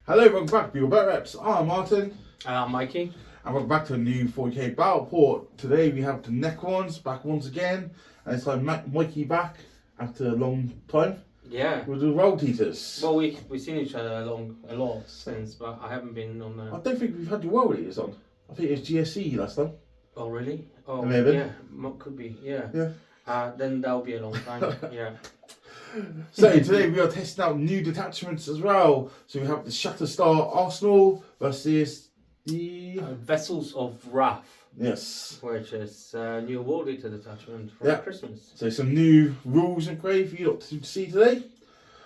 Hello, welcome back to your Bet Reps. I'm Martin. Mikey. And welcome back to a new 40k battle report. Today we have the Necrons back once again. And it's like Mikey back after a long time. Yeah. With the Roll Eaters. Well, we've seen each other a lot since, but I haven't been on the... I don't think we've had the Roll Eaters on. I think it was GSE last time. Oh, really? Oh, Maybe. yeah. Could be, yeah. Then that'll be a long time, yeah. So today we are testing out new detachments as well. So we have the Shatterstar Arsenal versus the Vessels of Wrath. Yes. Which is a new World Eater detachment for Christmas. So some new rules and play for you to see today.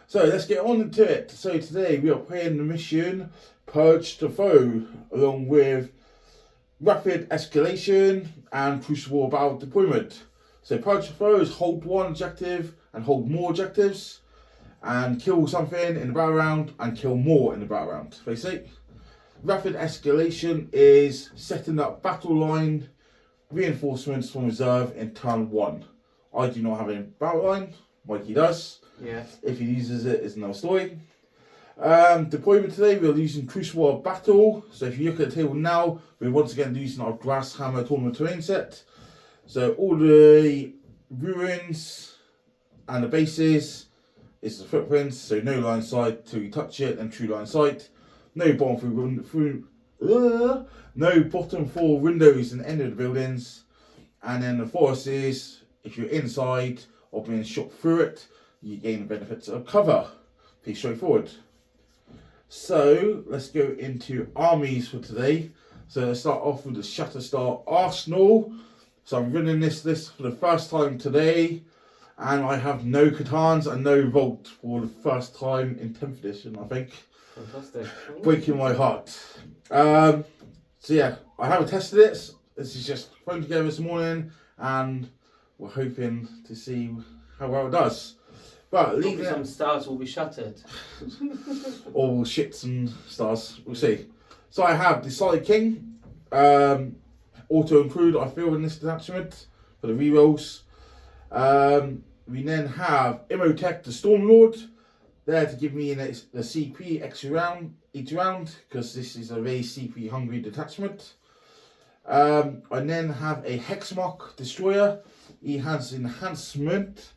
So let's get on into it. So today we are playing the mission Purge the Foe along with Rapid Escalation and Crucible Battle Deployment. So Purge the Foe is hold one objective and hold more objectives and kill something in the battle round and kill more in the battle round, basically. Rapid Escalation is setting up battle line reinforcements from reserve in turn 1. I do not have any battle line, Mikey does. Yeah. If he uses it, it's another story. Deployment today, we're using Crucible Battle. So if you look at the table now, we're once again using our Grass Hammer Tournament Terrain set. So all the ruins and the bases is the footprints, so no line of sight till you touch it, and true line of sight. No bottom no bottom 4 windows in the end of the buildings. And then the forest is, if you're inside or being shot through it, you gain the benefits of cover. Pretty straightforward. So let's go into armies for today. So let's start off with the Shatterstar Arsenal. So I'm running this list for the first time today. And I have no Catans and no Revolt for the first time in 10th edition, I think. Fantastic. Breaking my heart. So yeah, I haven't tested it. This is just thrown together this morning, and we're hoping to see how well it does. But leaving some stars will be shattered. All shits and stars, we'll see. So I have the Solid King, auto include I feel in this detachment for the rerolls. We then have Imhotep the Stormlord, there to give me the CP extra round each round, because this is a very CP hungry detachment. I then have a Hexmark Destroyer. He has enhancement,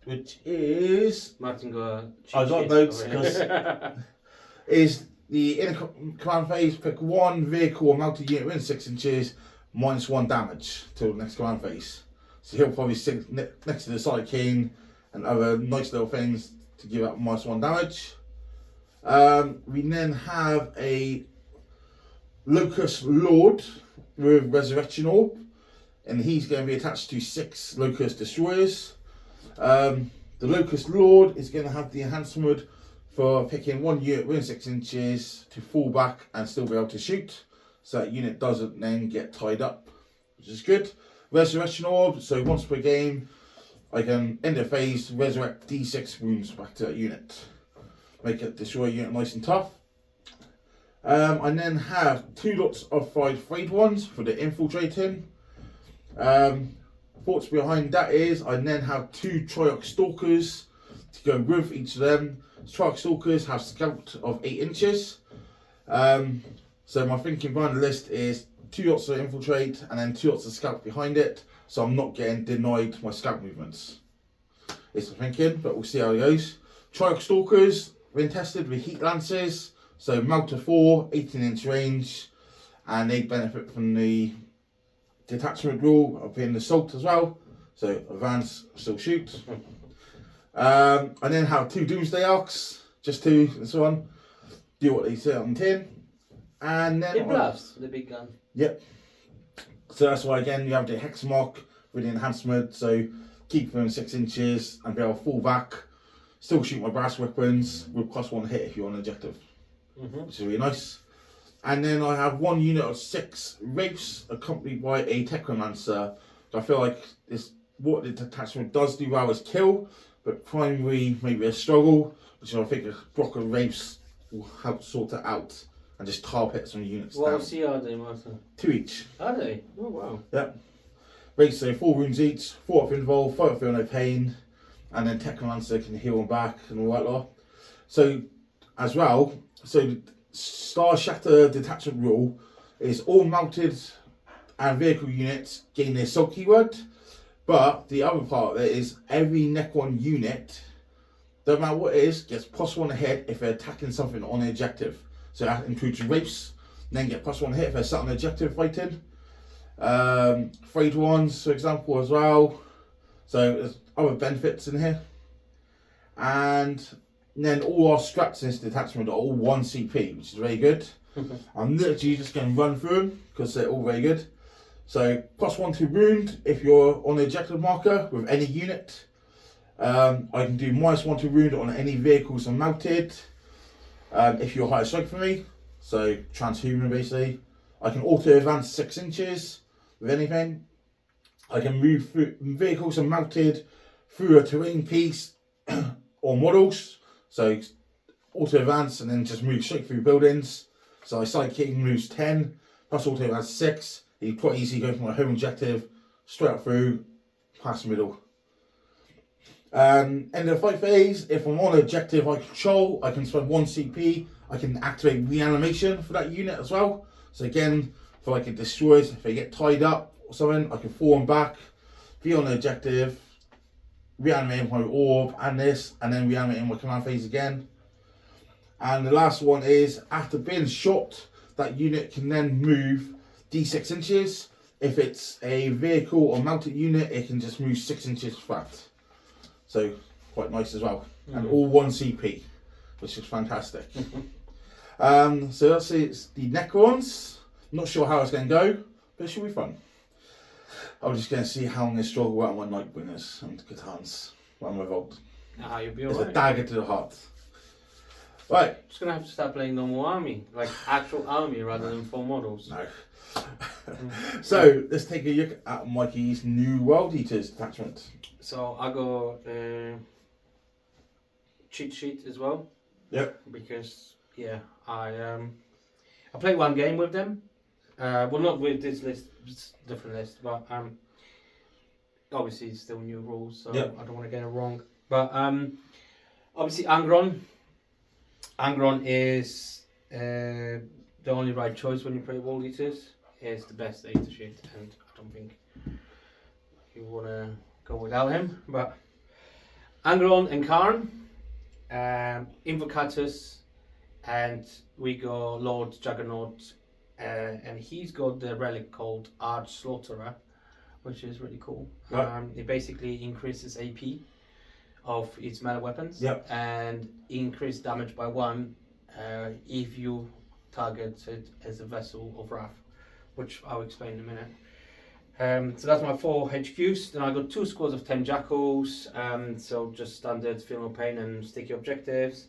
which is... Martin I got notes, because is the inner command phase, pick one vehicle or mounted unit within 6 inches, -1 damage till the next command phase. So he'll probably sit next to the Solid King and other nice little things to give out -1 damage. We then have a Locust Lord with Resurrection Orb, and he's going to be attached to 6 Locust Destroyers. The Locust Lord is going to have the enhancement for picking one unit within 6 inches to fall back and still be able to shoot, so that unit doesn't then get tied up, which is good. Resurrection Orb, so once per game, I can end a phase, resurrect D6 wounds back to that unit. Make it destroy a unit nice and tough. I then have 2 lots of 5 frayed ones for the infiltrating. Thoughts behind that is, I then have 2 Triox Stalkers to go with each of them. Triox Stalkers have scout of 8 inches. So my thinking behind the list is 2 lots of infiltrate and then 2 lots of scout behind it, so I'm not getting denied my scout movements. It's the thinking, but we'll see how it goes. Triox Stalkers been tested with heat lances, so Malta 4, 18-inch range, and they benefit from the detachment rule of being assault as well, so advance, still shoot. I then have 2 Doomsday Arcs, just 2 this one, do what they say on tin. And then it bluffs the big gun. Yep. So that's why again you have the Hexmark with the enhancement, so keep them 6 inches and be able to fall back, still shoot my brass weapons with +1 hit if you're on objective, which is really nice. And then I have 1 unit of 6 Wraiths accompanied by a Technomancer. I feel like what the detachment does do well is kill, but primary maybe a struggle, which I think a block of Wraiths will help sort it out. And just tar pit some units down. What CR are they, Martin? 2 each. Are they? Oh wow. Yep. Race, so 4 wounds each, 4 up involved, 5 feel no pain, and then Technomancer can heal them back and all that lot. So as well. So Star Shatter detachment rule is all mounted and vehicle units gain their sub keyword, but the other part of it is every Necron unit, no matter what it is, gets +1 ahead if they're attacking something on the objective. So that includes rapes, then get +1 hit if they're sat on the objective fighting. Frayed ones, for example, as well. So there's other benefits in here. And then all our strats in this detachment are all 1 CP, which is very good. I'm literally just going to run through them because they're all very good. So +1 to wound if you're on the objective marker with any unit. I can do -1 to wound on any vehicles I'm mounted. If you're higher strike for me, so transhuman basically. I can auto advance 6 inches with anything. I can move through vehicles I'm mounted through a terrain piece or models. So auto advance and then just move straight through buildings. So I sidekick moves 10 plus auto advance 6. You quite easily go from my home objective straight up through past the middle. End of the fight phase, if I'm on an objective I control, I can spend 1 CP. I can activate reanimation for that unit as well. So again, for like it destroys, if they get tied up or something, I can fall them back, be on the objective, reanimate my orb and this, and then reanimate in my command phase again. And the last one is, after being shot, that unit can then move D6 inches. If it's a vehicle or mounted unit, it can just move 6 inches flat. So quite nice as well. And all 1 CP, which is fantastic. So that's it's the Necrons. Not sure how it's going to go, but it should be fun. I'm just going to see how I'm going to struggle out my Nightbringers and Catans when I'm revolted. You'll be It's alright. a dagger to the heart. Right. Just gonna have to start playing normal army, like actual army rather than 4 models. No. So let's take a look at Mikey's new World Eaters detachment. So I go cheat sheet as well. Yep. Because I played 1 game with them. Well, not with this list, it's a different list, but obviously it's still new rules, so yep. I don't want to get it wrong. But obviously Angron is the only right choice when you play World Eaters. It's the best Eater sheet, and I don't think you want to go without him. But Angron and Karn, Invocatus, and we go Lord Juggernaut, and he's got the relic called Arch Slaughterer, which is really cool. Right. It basically increases AP of its melee weapons, yep. and increase damage by 1 if you target it as a vessel of wrath, which I'll explain in a minute. So that's my 4 HQs. Then I got 2 squads of 10 jackals, so just standard feel no pain and sticky objectives.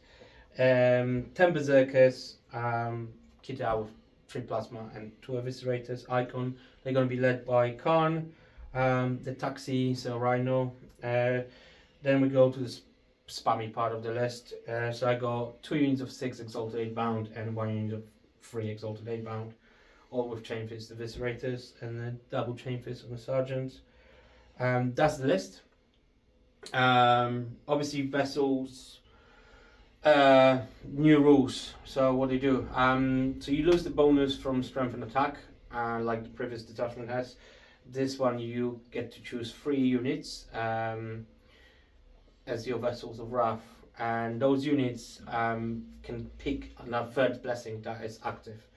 10 berserkers, kitted out with 3 plasma and 2 eviscerators. Icon, they're going to be led by Karn, the taxi, so Rhino. Then we go to the spammy part of the list. So I got 2 units of 6 exalted 8 bound and 1 unit of 3 exalted 8 bound, all with chain fist eviscerators, and then double chain fist on the sergeants. That's the list. Obviously vessels, new rules. So what do you do? So you lose the bonus from strength and attack, like the previous detachment has. This one you get to choose 3 units as your vessels of wrath, and those units can pick another 3rd blessing that is active.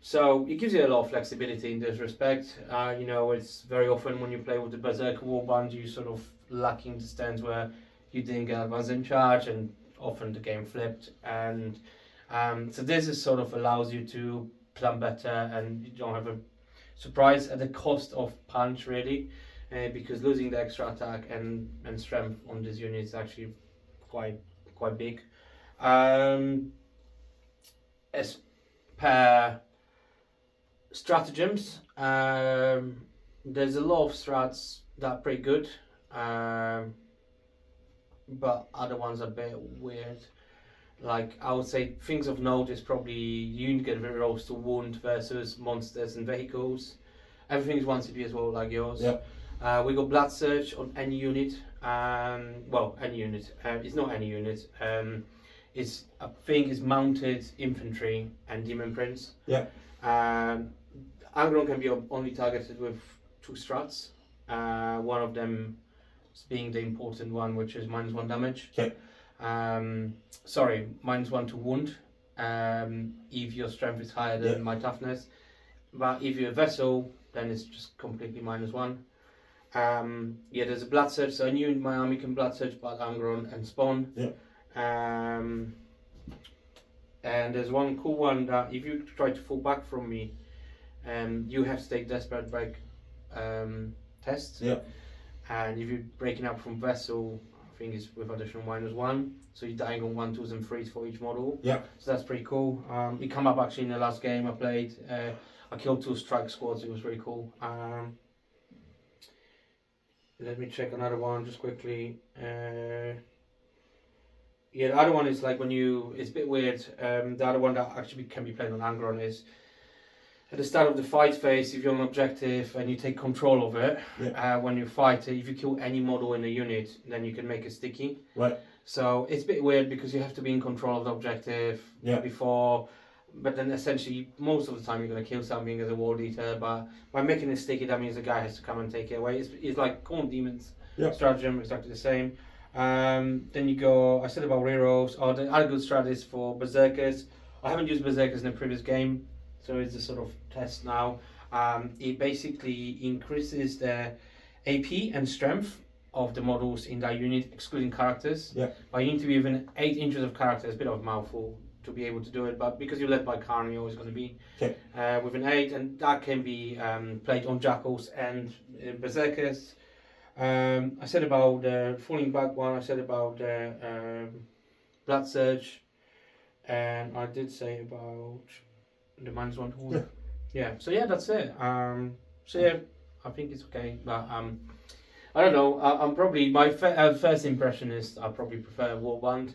So it gives you a lot of flexibility in this respect. It's very often when you play with the Berserker Warband, you sort of lacking the stands where you didn't get advance in charge, and often the game flipped. And so this is sort of allows you to plan better, and you don't have a surprise at the cost of punch really, because losing the extra attack and strength on this unit is actually quite big. As per stratagems, there's a lot of strats that are pretty good, but other ones are a bit weird. Like I would say things of note is probably unit get rolls to wound versus monsters and vehicles. Everything is 1 CP as well, like yours. Yep. We got Blood Surge on any unit. Well, any unit. It's not any unit. is, I think, is mounted infantry and demon prince. Yeah. Angron can be only targeted with 2 strats. One of them being the important one, which is -1 damage. Okay. Sorry, -1 to wound. If your strength is higher than my toughness. But if you're a vessel, then it's just completely -1. There's a blood surge, so I knew my army can blood surge, but Angron and spawn. Yeah. And there's one cool one that if you try to fall back from me, you have to take desperate break test. Yeah. And if you're breaking up from vessel, I think it's with additional -1. So you're dying on 1, 2s and 3s for each model. Yeah. So that's pretty cool. It came up actually in the last game I played. I killed 2 strike squads. It was really cool. Let me check another one just quickly. The other one is like when you, it's a bit weird. The other one that actually can be played on Angron is at the start of the fight phase, if you're on an objective and you take control of it, when you fight it, if you kill any model in the unit, then you can make it sticky. Right. So it's a bit weird because you have to be in control of the objective before, but then essentially most of the time you're going to kill something as a war leader, but by making it sticky, that means the guy has to come and take it away. It's like Corn Demons stratagem, exactly the same. Then you go, I said about rerolls, the other good strategies for Berserkers. I haven't used Berserkers in the previous game, so it's a sort of test now. It basically increases the AP and strength of the models in that unit, excluding characters. Yeah. But you need to be within 8 inches of characters, a bit of a mouthful to be able to do it, but because you're led by Khan, you're always going to be within 8, and that can be played on Jackals and Berserkers. I said about the falling back one, I said about the Blood Surge, and I did say about the -1 to wound. So that's it. I think it's okay, but I don't know. I'm probably my first impression is I probably prefer Warband.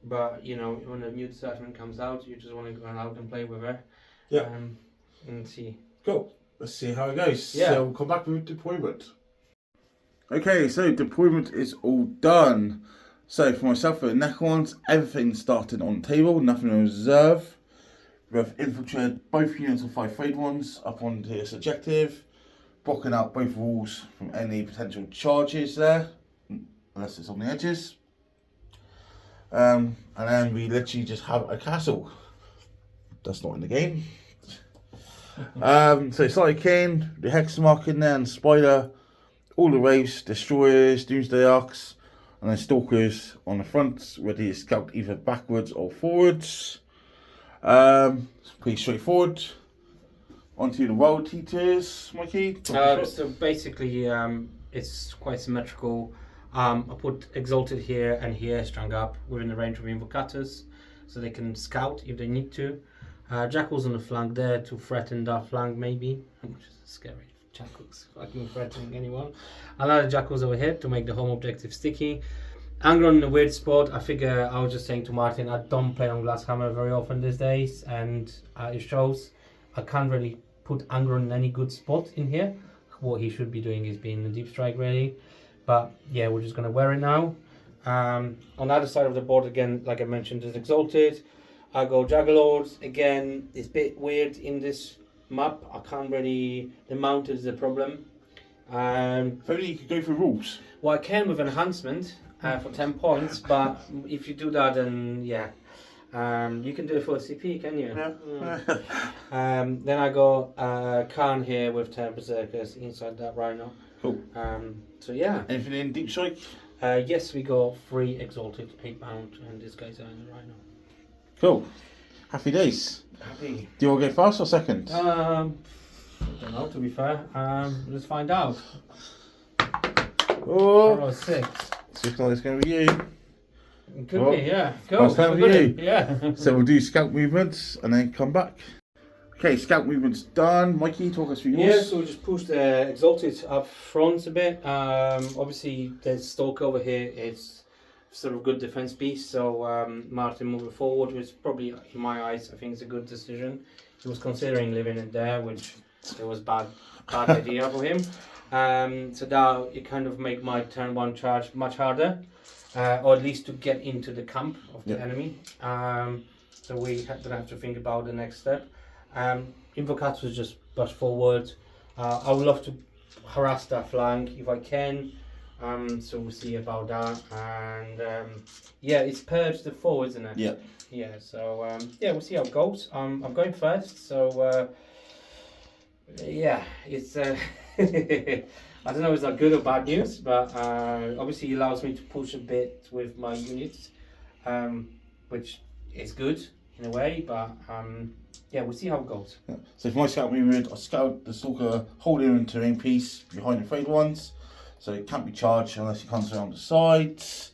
But you know, when a new detachment comes out, you just want to go out and play with it. And see. Cool. Let's see how it goes. Yeah. So we'll come back with deployment. Okay, so deployment is all done. So for myself, for the Necrons, everything started on the table, nothing in reserve. We've infiltrated both units of 5 Fade ones up on this objective, blocking out both walls from any potential charges there, unless it's on the edges. And then we literally just have a castle. That's not in the game. So Slight King, the Hex Mark in there, and Spider, all the waves, Destroyers, Doomsday Arcs, and then Stalkers on the front, ready to scout either backwards or forwards. It's pretty straightforward. Onto the Wild Teeters, Mikey. So basically, it's quite symmetrical. I put Exalted here and here, strung up within the range of Invocators, so they can scout if they need to. Jackals on the flank there to threaten that flank, maybe, which is scary. Jackals fucking threatening anyone. Another Jackals over here to make the home objective sticky. Angron in a weird spot. I figure I was just saying to Martin, I don't play on Glasshammer very often these days, and it shows. I can't really put Angron in any good spot in here. What he should be doing is being a deep strike ready. But yeah, we're just going to wear it now. On the other side of the board, again, like I mentioned, is Exalted. I go Juggerlords. Again, it's a bit weird in this map. I can't really... The mounted is a problem. If only you could go for rules. Well, I can with Enhancement for 10 points, but if you do that, then yeah. You can do it for a CP, can you? Yeah. Then I go Khan here with 10 Berserkers inside that Rhino. Cool. So yeah. Anything in Deep Strike? Yes, we got 3 Exalted, 8 pound, and this guy's on the Rhino. Cool. Happy days. Happy. Do you want to go first or second? I don't know, to be fair. Let's find out. Oh, 6. looks like it's going to be you. It could be, yeah. Go. First time with you. Yeah. So we'll do scout movements and then come back. Okay, scout movements done. Mikey, talk us through yours. Yeah, so we'll just push the Exalted up front a bit. Obviously, there's Stalker over here. It's sort of good defense piece. So Martin moving forward was probably, in my eyes, I think it's a good decision. He was considering leaving it there, which it was bad idea for him. So that it kind of make my turn 1 charge much harder. or at least to get into the camp of the Yep. enemy. So we don't have to think about the next step. Invocatus was just burst forward. I would love to harass that flank if I can. So we'll see about that. And yeah, it's purge the foe, isn't it? Yeah. Yeah. So yeah, we'll see how it goes. I'm going first. So yeah, it's. I don't know if it's good or bad news, but obviously it allows me to push a bit with my units, which is good in a way, but yeah, we'll see how it goes. Yeah. So for my scout movement, I scout the stalker holding in terrain piece behind the fade ones, so it can't be charged unless he comes around the sides.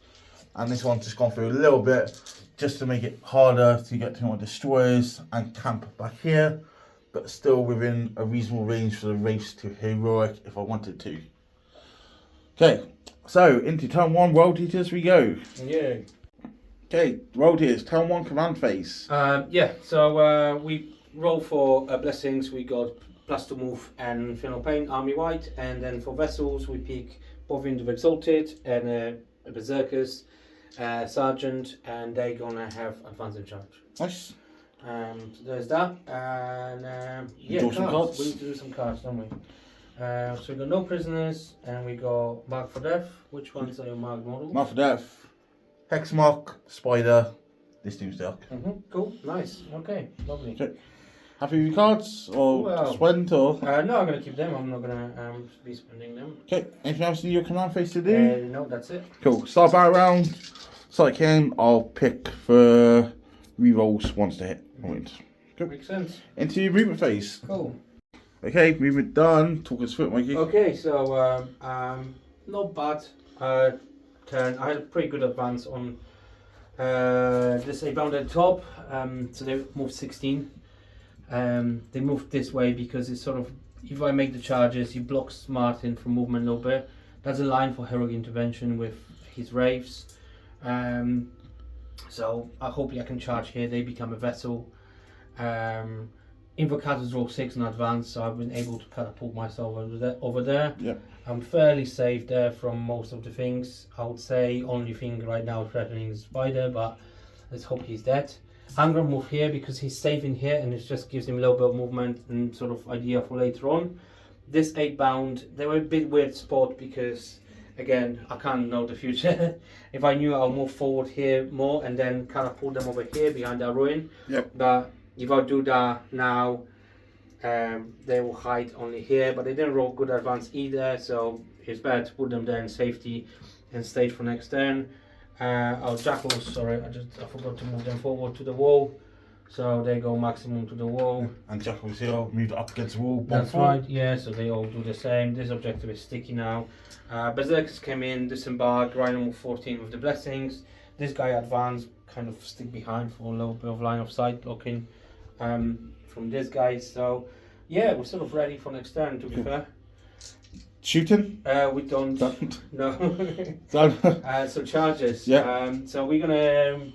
And this one's just gone through a little bit just to make it harder to get to my destroyers and camp back here, but still within a reasonable range for the race to heroic if I wanted to. Okay, so into turn 1 World Eaters we go. Yeah. Okay, World Eaters, turn 1 command phase. Yeah, so we roll for blessings. We got plus to move and Infernal Pain, army wide, and then for vessels we pick both Wind of Exalted and a Berserkers, Sergeant, and they're gonna have advance in charge. Nice. So there's that, and yeah, Draw some cards. We need to do some cards, don't we? So we got no prisoners, and we got Mark for Death. Which ones are your marked models? Mark for Death, Hexmark, Spider, this team's dark. Cool, nice, okay, lovely. Okay. Happy with your cards, or Well, spend, or? No, I'm going to keep them. I'm not going to be spending them. Okay, anything else in your command phase to do? No, that's it. Cool, start battle round. So I can, I'll pick for rerolls once they hit. Cool. Makes sense. Into your movement phase. Cool. Okay, movement done. Talk us through it, Mikey. Okay, so not bad turn. I had a pretty good advance on this A-bound at the top. So they moved 16. They moved this way because it's sort of, if I make the charges, he blocks Martin from movement a little bit. That's a line for heroic intervention with his Wraiths. So hopefully I can charge here. They become a vessel. Invocatus roll 6 in advance, so I've been able to catapult myself over there. Yep. I'm fairly safe there from most of the things. I would say only thing right now threatening is Spider, but let's hope he's dead. I'm going to move here because he's safe in here and it just gives him a little bit of movement and sort of idea for later on. This 8-bound, they were a bit weird spot because, again, I can't know the future. If I knew, I'll move forward here more and then kind of pull them over here behind that ruin. Yep. But if I do that now, they will hide only here. But they didn't roll good advance either, so it's better to put them there in safety and stage for next turn. Our Jackals, sorry, I forgot to move them forward to the wall. So they go maximum to the wall. And Jackals here, moved up against the wall. That's right, yeah, so they all do the same. This objective is sticky now. Berserkers came in, disembark, Rhino 14 with the blessings. This guy advanced, kind of stick behind for a little bit of line of sight blocking from this guy. So yeah, we're sort of ready for next turn, to be fair. Shooting? We don't. No. Done. So charges. Yeah. So we're gonna.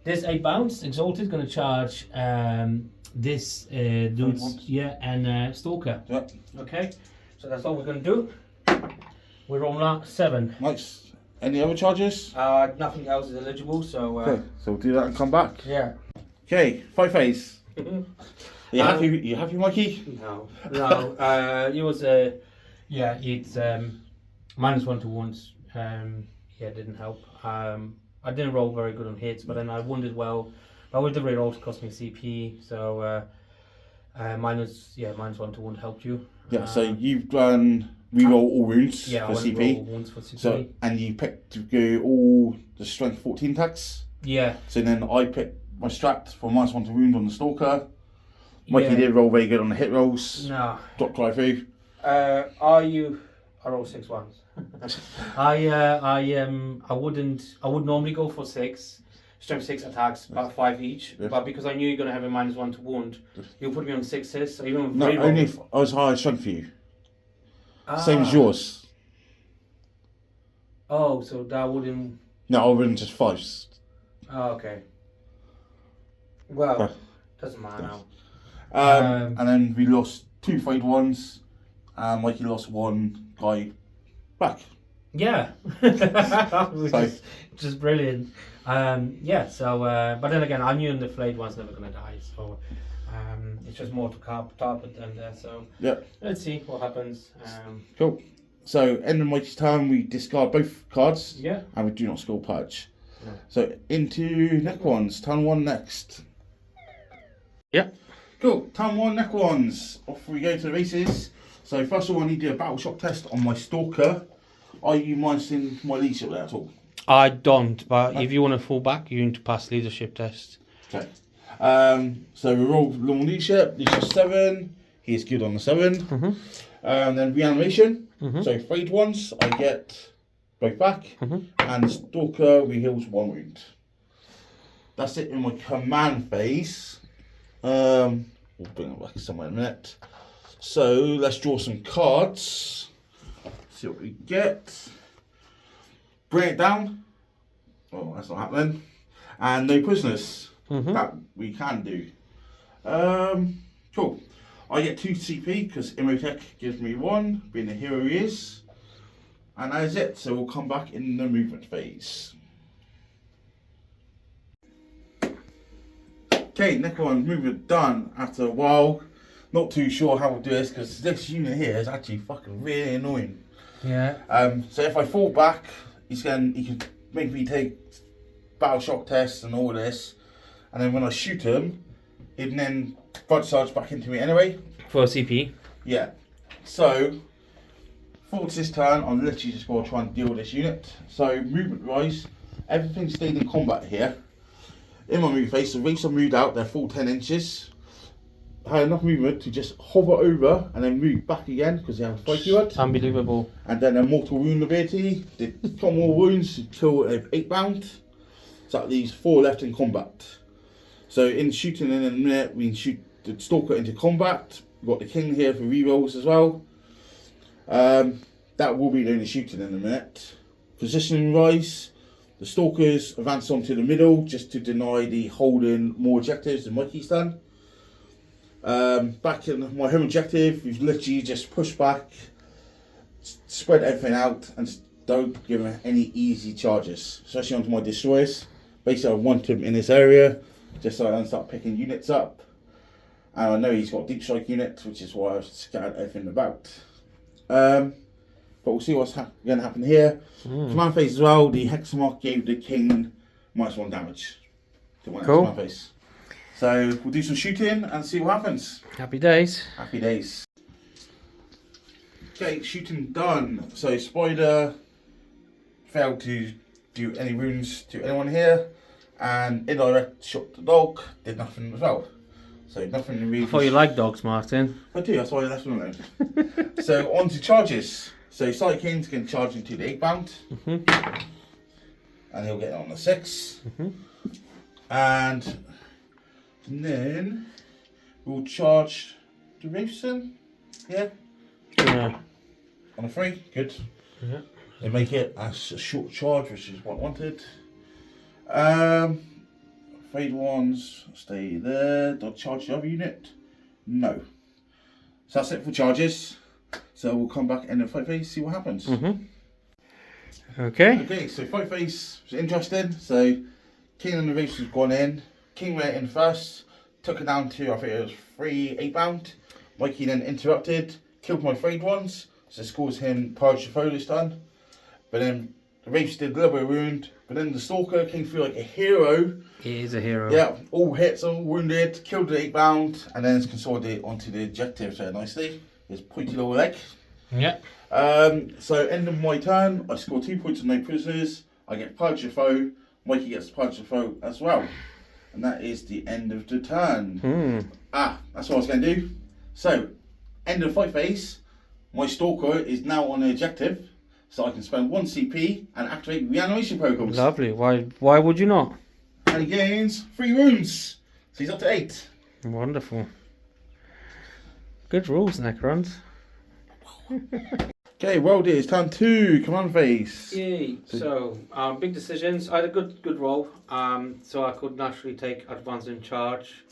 This 8-bounce Exalted is gonna charge this dude's and Stalker. Yeah. Okay. So that's all we're gonna do. We're on that 7. Nice. Any other charges? Nothing else is eligible. So. Okay, so we'll do that and come back. Yeah. Okay, 5 phase. You happy, Mikey? No. It was it's -1 to wounds. Didn't help. I didn't roll very good on hits, but then I wounded well. But with the rerolls, it cost me CP. So -1 to wound helped you. Yeah. So you've done reroll all wounds for CP. Roll wounds for CP. So and you picked to go all the strength 14 attacks. Yeah. So then I picked my strat for -1 to wound on the Stalker. Mikey did roll very good on the hit rolls. No. Dropped right through. I roll 6 ones. I would normally go for 6 strength 6 attacks, about 5 each. Yes. But because I knew you're gonna have a -1 to wound, you put me on 6s. So even with No, reroll, only if I was higher strength for you. Same as yours. Oh, so that wouldn't. No, I wouldn't just 5s. Oh, okay. Well, doesn't matter now. And then we lost 2 fight ones, and Mikey lost 1 guy back. Yeah, which is just brilliant. Yeah, so but then again, I knew the flayed one's never gonna die, so it's just more to target them there. So Yeah. let's see what happens. Cool. So end of Mighty's turn, we discard both cards. Yeah. And we do not score purge. No. So into Necrons, turn 1 next. Yeah. Cool. Turn 1 Necrons. Off we go to the races. So first of all, I need to do a battle shock test on my Stalker. Are you minding my leadership there at all? I don't, but if you want to fall back, you need to pass leadership test. Okay. So we roll normal leadership. Leadership 7. He is good on the 7. Mm-hmm. Then reanimation. Mm-hmm. So frayed ones, I get both back. Mm-hmm. And Stalker, we heals 1 wound. That's it in my command phase. We'll bring it back somewhere in a minute. So let's draw some cards. See what we get. Bring it down. Oh, that's not happening. And no prisoners. Mm-hmm. That we can do. Cool. I get 2 CP because Imotech gives me 1, being the hero he is. And that is it. So we'll come back in the movement phase. Okay, Necron movement done after a while. Not too sure how we'll do this because this unit here is actually fucking really annoying. Yeah. So if I fall back, he can make me take battle shock tests and all this, and then when I shoot him, he can then front charge back into me anyway. For CP. Yeah. So forward this turn, I'm literally just going to try and deal with this unit. So movement wise, everything stayed in combat here. In my move phase, the race I moved out, they're full 10 inches. I had enough movement to just hover over and then move back again because they have a fight keyword. Unbelievable. And then a mortal wound ability. Did 10 more wounds to kill an 8 bound. So that leaves 4 left in combat. So in shooting in a minute, we can shoot the Stalker into combat. We've got the King here for rerolls as well. That will be the only shooting in a minute. Positioning wise, the Stalkers advance onto the middle just to deny the holding more objectives than Mikey's done. Back in my home objective, we've literally just pushed back, spread everything out, and don't give him any easy charges, especially onto my destroyers. Basically, I want him in this area just so I can start picking units up. And I know he's got deep strike units, which is why I've scattered everything about. But we'll see what's going to happen here. Command phase as well. The Hexamark gave the King -1 damage. To Cool. Command phase. So we'll do some shooting and see what happens. Happy days. Happy days. Okay, shooting done. So Spider failed to do any wounds to anyone here, and indirect shot the dog, did nothing as well. So nothing really. I thought you liked dogs, Martin. I do, that's why I left them alone. So on to charges. So Sight King's going to charge into the 8 bound. And he'll get it on the 6. And then we'll charge the Raveson. Yeah. On a 3, good. Yeah. They make it as a short charge, which is what I wanted. Fade ones, stay there. Do I charge the other unit? No. So that's it for charges. So we'll come back in the fight phase, see what happens. Okay. Okay, so fight phase was interesting. So King and the race has gone in. King went in first, took it down to, I think it was 3 8 bound. Mikey then interrupted, killed my frayed ones. So scores him purge the foe this turn. But then the race did a little bit of wound. But then the Stalker came through like a hero. He is a hero. Yeah, all hits, all wounded, killed the 8 bound, and then it's consolidated onto the objective so nicely. His pointy little leg. Yeah. So end of my turn, I score 2 points and no prisoners. I get purge the foe. Mikey gets purge the foe as well. And that is the end of the turn. That's what I was going to do. So, end of fight phase. My Stalker is now on the objective. So I can spend 1 CP and activate reanimation programs. Lovely. Why would you not? And he gains 3 wounds. So he's up to 8. Wonderful. Good rules, Necrons. Okay, well it's turn 2, command phase. Yay. So, big decisions. I had a good roll. So I could naturally take advance in charge,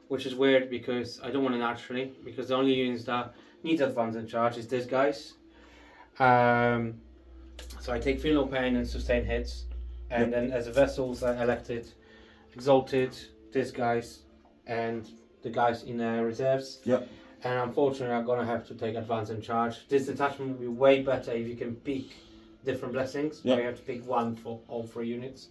which is weird because I don't want to naturally, because the only units that need advance in charge is these guys. So I take feel no pain and sustain hits, and then as a vessels I elected Exalted, these guys, and the guys in reserves. Yep. And unfortunately I'm gonna have to take advance and charge. This detachment will be way better if you can pick different blessings. Yep. You have to pick one for all 3 units.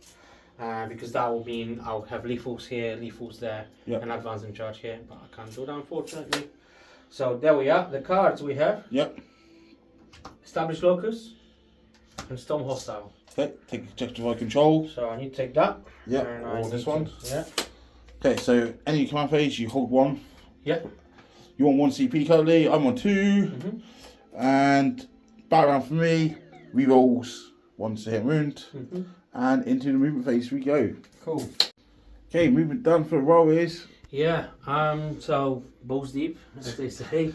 Because that will mean I'll have lethals here, lethals there, Yep. and advance and charge here, but I can't do that unfortunately. So there we are, the cards we have. Yep. Established Locus and Storm Hostile. Okay, take objective by control. So I need to take that. Yep, And I or need this to- one. Yeah. Okay, so any command phase, you hold 1. Yeah. You want 1 CP currently, I'm on 2. Mm-hmm. And battle round for me, rerolls 1 to hit wound. Mm-hmm. And into the movement phase we go. Cool. Okay, movement done for Warriors. Yeah, so balls deep, as they say.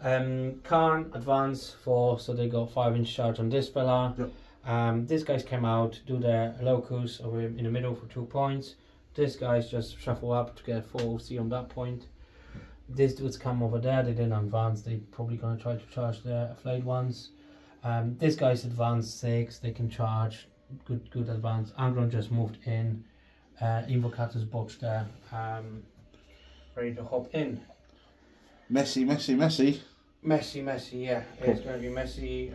Can't advance for, so they got 5-inch charge on this fella. Yep. These guys came out, do their locus over in the middle for 2 points. These guys just shuffle up to get 4 OC on that point. These dudes come over there, they didn't advance, they probably gonna try to charge the flayed ones. These guys advance 6, they can charge, good advance. Angron just moved in. Invocator's box there, ready to hop in. Messy. Messy, yeah. Cool. It's going to be messy.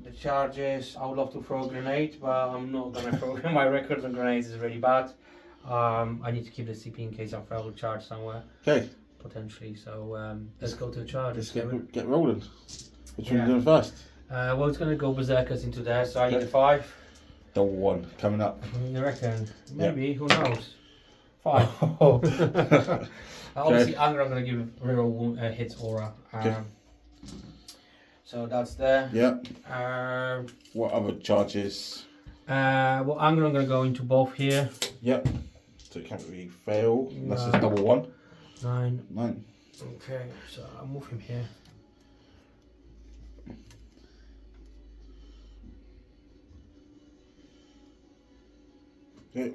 The charges, I would love to throw a grenade, but I'm not going to throw. My record on grenades is really bad. I need to keep the CP in case I fail to charge somewhere, Okay, potentially. So let's go to the charges. let's get rolling. Which one Yeah. are you doing first? Well, it's going to go berserkers into there, so I need 5. Double 1 coming up. You reckon? Maybe, who knows? 5. Obviously, Anger I'm going to give real hits aura. So that's there. Yep. What What other charges? Well, Anger I'm going to go into both here. Yep. So it can't really fail. Unless No. it's double 1. 9. 9. Okay, so I'll move him here. Okay.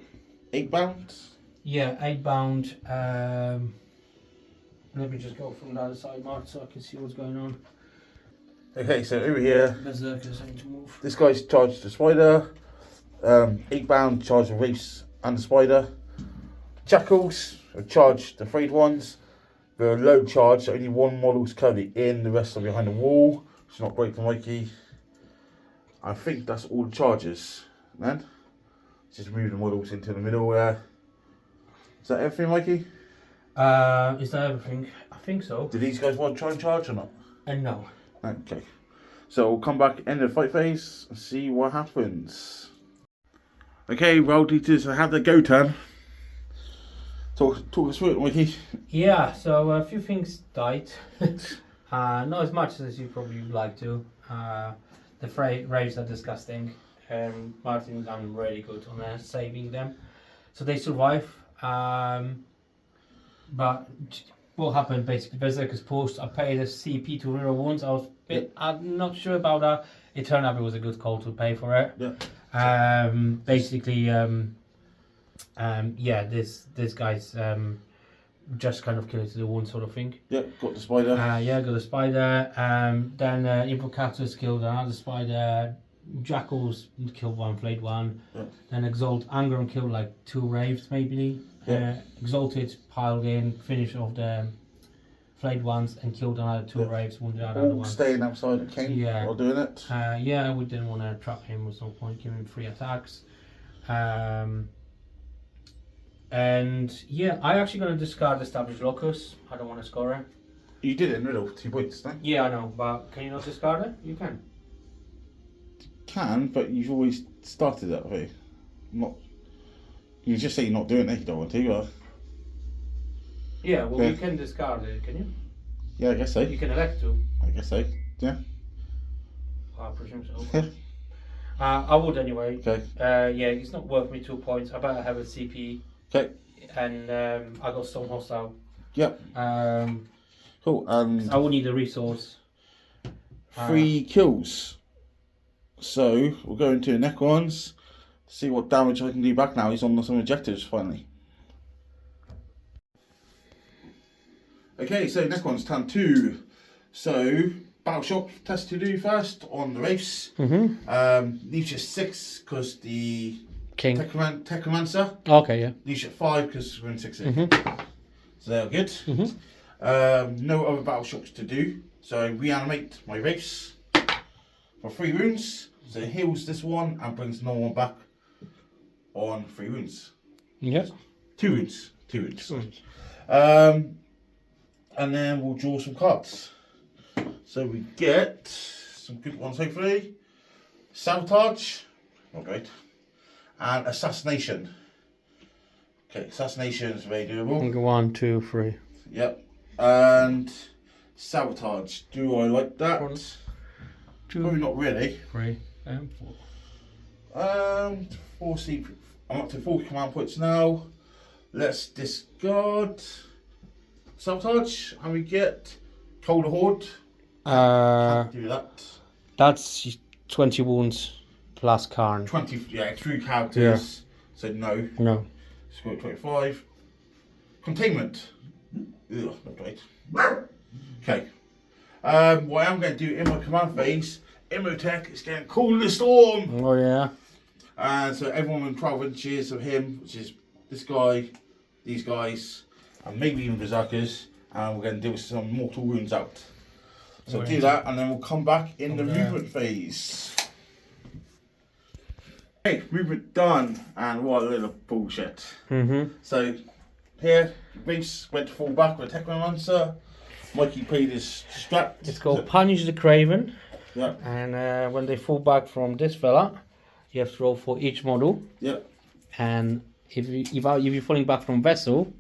8 bounds. Yeah, 8 bound. Let me just go from the other side, Mark, so I can see what's going on. Okay, so over here, Berserkers, I need to move. this guy's charged the spider. 8 bound charge the race and the spider. Jackals are charged the frayed ones. They're low charge, so only 1 model's currently in, the rest are behind the wall. It's not great for Mikey. I think that's all the charges, man. Just move the models into the middle there. Is that everything, Mikey? Is that everything? I think so. Do these guys want to try and charge or not? No. Okay. So we'll come back end of the fight phase and see what happens. Okay, World Eaters, I have the go turn. Talk us through it, Mikey. Yeah, so a few things died. Not as much as you probably would like to. The raves are disgusting. Martin done really good on saving them. So they survive. But what happened basically, Berserker's post, I paid a CP to reroll wounds. I'm not sure about that. It turned out it was a good call to pay for it. Yeah. Basically, this guy's just kind of killed to the wound sort of thing. Yeah, got the spider. Yeah, got a spider. Then Invocators killed another spider. Jackals killed 1, flayed 1. Yeah. Then Angron killed like 2 raves maybe. Yeah. Exalted piled in, finished off the flayed ones and killed another 2 Yeah. raves, wounded another All one. staying outside the king while doing it. Yeah, we didn't want to trap him, was no point giving him 3 attacks. And yeah, I actually going to discard Established Locus. I don't want to score it. You did it in the middle, 2 points, no? Yeah, I know, but can you not discard it? You can. Can, but you've always started that way. Not. You just say you're not doing it, you don't want to, but. Yeah, well, Yeah. you can discard it, can you? Yeah, I guess so. You can elect to. I guess so. Yeah. I presume so. I would anyway. Okay. Yeah, it's not worth me 2 points. I better have a CP. Okay. And I got Storm Hostile. Yep. Cool. I will need a resource. 3 kills. So we'll go into Necrons. See what damage I can do back now. He's on some objectives finally. Okay, so Necrons turn 2. So battle shock test to do first on the race. Niche at 6 because the King. Technomancer. Okay, yeah. Niche at 5 because we're in 6. So they're good. No other battle shocks to do. So reanimate my race for 3 wounds. So it heals this one and brings normal one back on 3 wounds. Yeah. 2 wounds. 2 wounds. And then we'll draw some cards. So we get some good ones hopefully. Sabotage, not great. And Assassination. Okay, Assassination is very doable. 1, 2, 3. Yep. And Sabotage, do I like that? 1, 2, Probably not really. 3, and 4. 4 C. I'm up to 4 command points now. Let's discard Sabotage, and we get Colder Horde. Can't do that. That's 20 wounds plus Karn. 20, yeah, 3 characters. So no. No. Score 25. Containment. Ugh, not great. Okay. What I'm going to do in my command phase, Imhotep is getting called the storm. Oh yeah. And so everyone within 12 inches of him, which is this guy, these guys, and maybe even berserkers, and we're going to deal with some mortal wounds out. So do that, and then we'll come back in the movement phase. Okay, movement done, and what a little bullshit. So here, Reese went to fall back with a Technomancer. Mikey played his strat. It's called Punish the Craven. Yeah. And when they fall back from this fella, you have to roll for each model. Yeah. And if you're falling back from Vessel,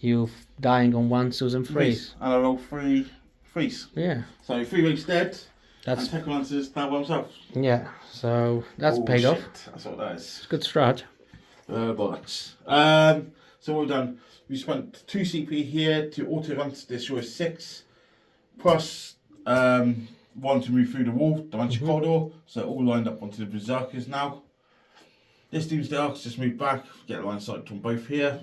you're dying on 1, 2, and 3. And I roll 3 freeze. Yeah. So 3 weeks dead. That's and Technomancer's now by himself. yeah. So that's paid off. That's what that is. It's a good strat. Bollocks. So what we've done, we spent 2 CP here to auto run to destroy 6, plus 1 to move through the wall, dimension corridor, so all lined up onto the berserkers now. This Doomsday Ark's just moved back, get a line of sight on both here,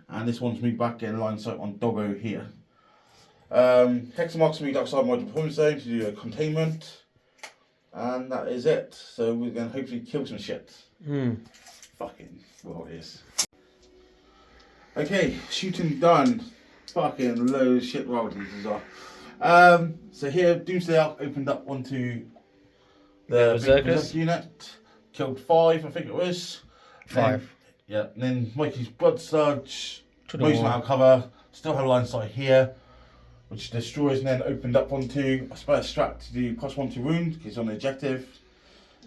and this one's moved back, get a line of sight on Doggo here. Hexamark's moved outside my deployment zone to do a containment, and that is it. So we're going to hopefully kill some shit. Fucking warriors. Okay, shooting done. Fucking loads of shit royalties as well. So here, Doomsday Ark opened up onto the Berserkers unit. Killed 5, I think it was. 5. Yeah, and then Mikey's Blood Surge, To the most wall. out of cover, still had a line of sight here, which destroys, and then opened up onto a spare strat to do +1 to wound, because it's on the objective.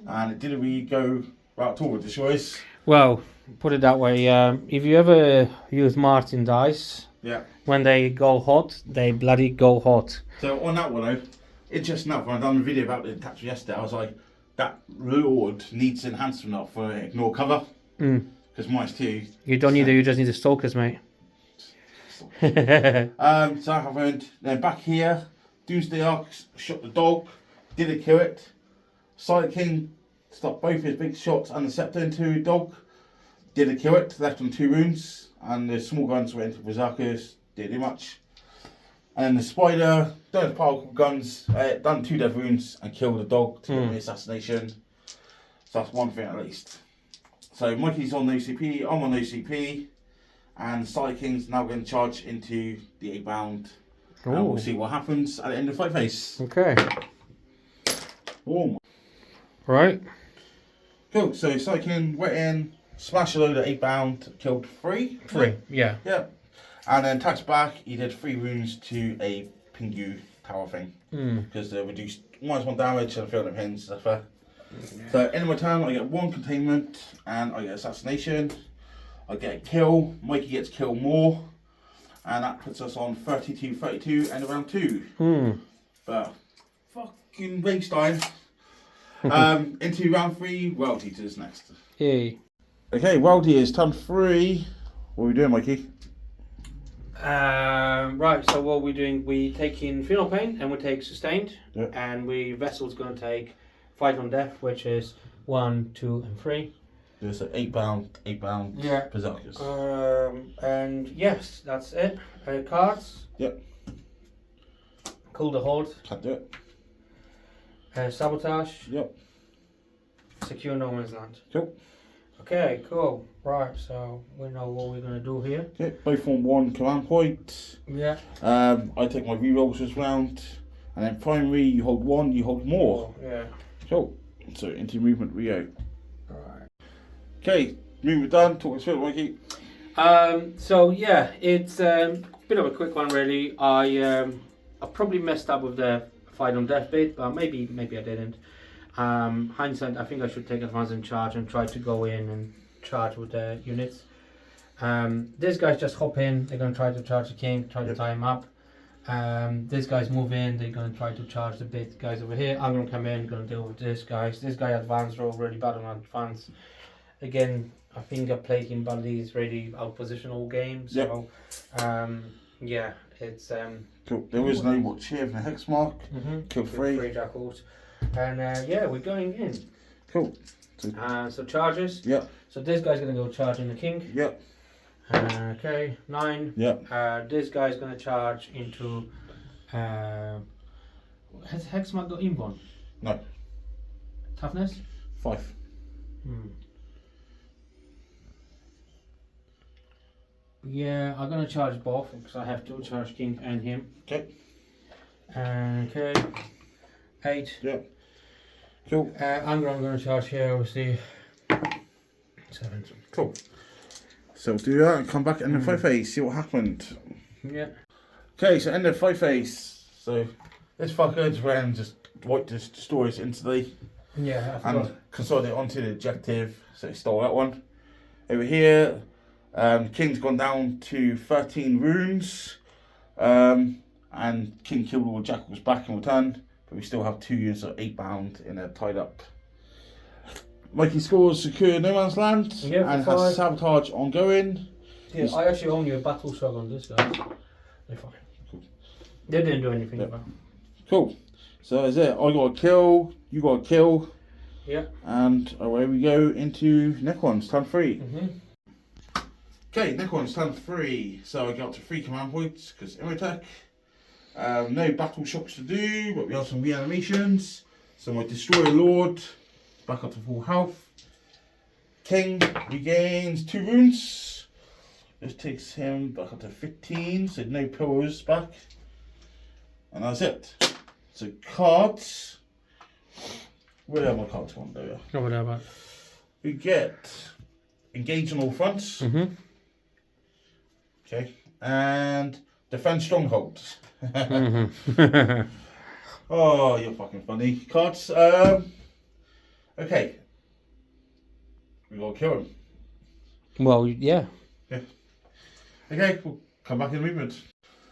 And it didn't really go right at all with destroys. Well, put it that way. If you ever use Martin dice, Yeah. when they go hot, they bloody go hot. So on that one though, interesting enough, when I done a video about the attachment yesterday, I was like, that Lord needs enhancement up for ignore cover. Because minus 2. You don't need it, you just need the stalkers, mate. So that happened. Then back here, Doomsday Ark shot the dog, didn't kill it. Silent King stopped both his big shots and the scepter into the dog, didn't kill it, left on 2 wounds, and the small guns went into berserkers, didn't do much. And then the spider, done his powerful guns, done 2 dead wounds and killed the dog to get the assassination. So that's one thing at least. So Mikey's on OCP, I'm on OCP, and Silent King's now going to charge into the 8 bound. And we'll see what happens at the end of fight phase. Okay. Boom. Right. Cool, so Silent King went in, smashed a load of 8 bound, killed 3. 3, yeah. Yeah. And then attacks back, he did 3 wounds to a Pingu tower thing. Because they reduced -1 damage and filled them pins, that's fair. So end of my turn, I get 1 containment and I get assassination. I get a kill, Mikey gets kill more, and that puts us on 32-32 end of round 2. But fucking race time. Into round 3, World Eaters next. Yay. Okay, World Eaters, turn 3. What are we doing, Mikey? Right, so what we're doing, we take in Feel No Pain and we take Sustained. Yep. And Vessel's going to take Fight on Death, which is 1, 2, and 3. There's an 8 bound, Yeah. berserkers. And yes, that's it. Cards. Yep. Cool the Horde. Can't do it. Sabotage. Yep. Secure no man's land. Cool. Okay, cool. Right, so we know what we're gonna do here. Okay, both on 1 command point. Yeah. I take my rerolls this round, and then primary, you hold 1, you hold more. Yeah. Cool. So into movement we go. Alright. Okay, movement done. Talk us through it, Mikey. So yeah, it's a bit of a quick one really. I probably messed up with the fight on death bit, but maybe I didn't. Hindsight, I think I should take advance in charge and try to go in and charge with the units. These guys just hop in, they're going to try to charge the king, try to tie him up. These guys move in, they're going to try to charge the big guys over here. I'm going to come in, going to deal with this guys. This guy advanced, roll really bad on advance. Again, I think I played him badly, he's really out position all game. So, yeah, it's... Cool. There is no watch here from the hex mark. Kill 3. 3 jackals. And yeah, we're going in. Cool. So charges. Yep. So this guy's going to go charging the king. Yep. Okay, 9. Yep. This guy's going to charge into... has Hexmark got inborn? No. Toughness? 5. Yeah, I'm going to charge both because I have to charge king and him. Okay. Okay. 8. Yep. Cool. I'm going to charge here, obviously. 7. Cool. So do that and come back in the 5 phase, see what happened. Yeah. Okay, so end of 5 phase. So this fucker just ran, just wiped his destroyers instantly. Yeah, I forgot. And consolidate onto the objective, so he stole that one. Over here, King's gone down to 13 runes. And King killed all the jackals back in return. But we still have 2 units of 8 bound in a tied up. Mikey scores secure no man's land and has sabotage ongoing. Yeah, I actually own you a battle shot on this guy. They're fine. Cool. They didn't do anything about it. Cool. So that's it. I got a kill, you got a kill. Yeah. And away we go into Necrons, turn 3. Okay, Necrons, turn 3. So I got up to 3 command points because Imotech. No battle shocks to do, but we have some reanimations. So my Destroyer Lord, back up to full health. King regains 2 wounds. This takes him back up to 15, so no pillars back. And that's it. So cards. Where are my cards gone? There we are. Over there, but We get engage on all fronts. Okay. And defend strongholds. Oh, you're fucking funny. Cards. Okay. We gotta kill him. Well, yeah. Okay, we'll come back in movement.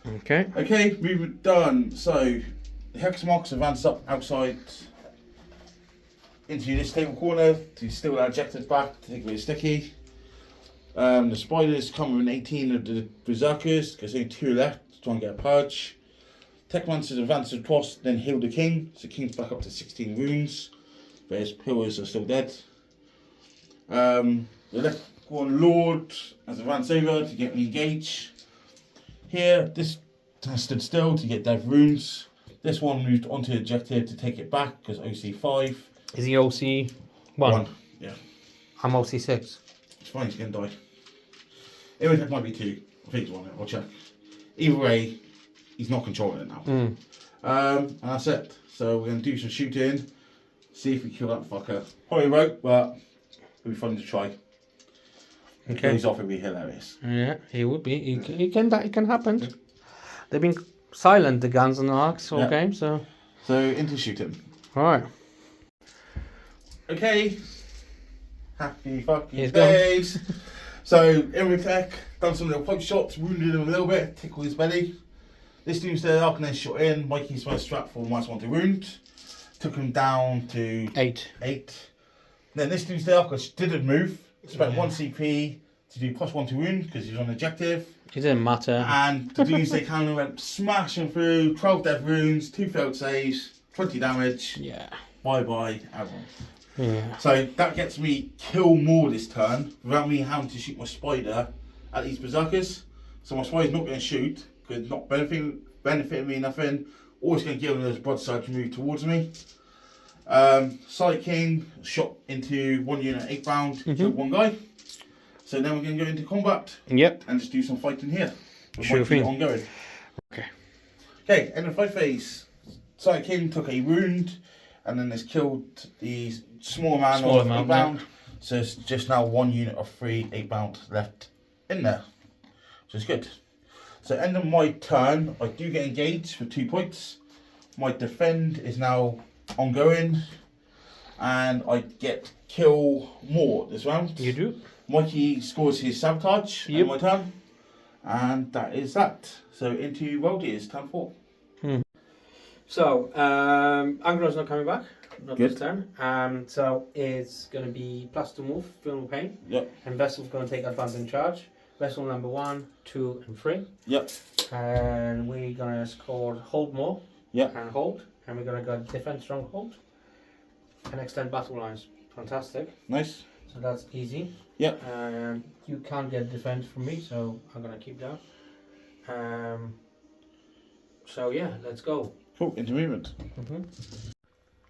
Okay. Okay, movement done. So the hex marks advance up outside into this table corner to steal our objectives back to take away the sticky. The spiders come with 18 of the berserkers because only 2 left to try and get a purge. Techmancers advance across, then heal the king. So king's back up to 16 wounds, but his pillars are still dead. The left one Lord has advanced over to get me engaged. Here, this has stood still to get dev runes. This one moved onto the objective to take it back because OC 5. Is he OC 1? Yeah. I'm OC 6. It's fine, he's going to die. It might be 2. I think it's 1. I'll check. Either way, he's not controlling it now. And that's it. So we're going to do some shooting. See if we kill that fucker. Probably won't, but it'll be fun to try. If it goes off, it'll be hilarious. Yeah, he would be. It can happen. They've been silent, the guns and the arcs all game, so... So, into shooting. Alright. Okay. Happy fucking He's days. So, Imotech, done some little poke shots, wounded him a little bit, tickled his belly. This Doomsday Arc and then shot in. Mikey's first strap for -1 to wound. Took him down to 8. Then this Doomsday Arc didn't move. Spent 1 CP to do +1 to wound because he was on objective. It didn't matter. And the Doomsday Cannon went smashing through, 12 death runes, 2 failed saves, 20 damage. Yeah. Bye bye, everyone. Yeah. So that gets me kill more this turn without me having to shoot my spider at these berserkers. So my spider's not going to shoot because it's not benefiting me nothing. Always going to give them those broadside to move towards me. Side King shot into one unit 8 bound, killed one guy. So then we're going to go into combat. Yep. And just do some fighting here. Sure thing. Ongoing. Okay. Okay, end of fight phase. Side King took a wound and then has killed the small man Small of amount, 8 bound. So it's just now one unit of 3 8 bound left in there. So it's good. So end of my turn, I do get engaged for 2 points. My defend is now ongoing. And I get kill more this round. You do. Mikey scores his sabotage on my turn. And that is that. So into Worldiers, turn 4. So, Anglo's not coming back. Not Good. this turn. So it's going to be +2 move, feel no pain. Yep. And Vessel's going to take advantage in charge. Vessel number 1, 2, and 3. Yep. And we're going to score hold more. Yep. And hold. And we're going to go defend stronghold. And extend battle lines. Fantastic. Nice. So that's easy. Yep. You can't get defense from me, so I'm going to keep that. So yeah, let's go. Cool, into movement.